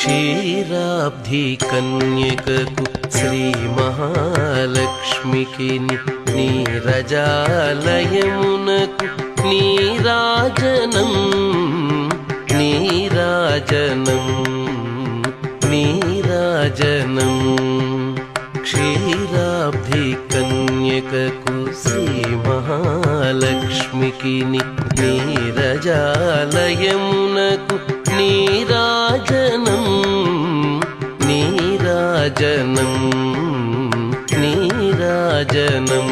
క్షీరాబ్ధి కన్యకకు శ్రీ మహాలక్ష్మికి నీరజాలయమునకు నీరాజనం నీరాజనం నీరాజనం క్షీరాబ్ధి కన్యకకు శ్రీ మహాలక్ష్మికి నీరజాలయమునకు నీరాజనం నీరాజనం నీరాజనం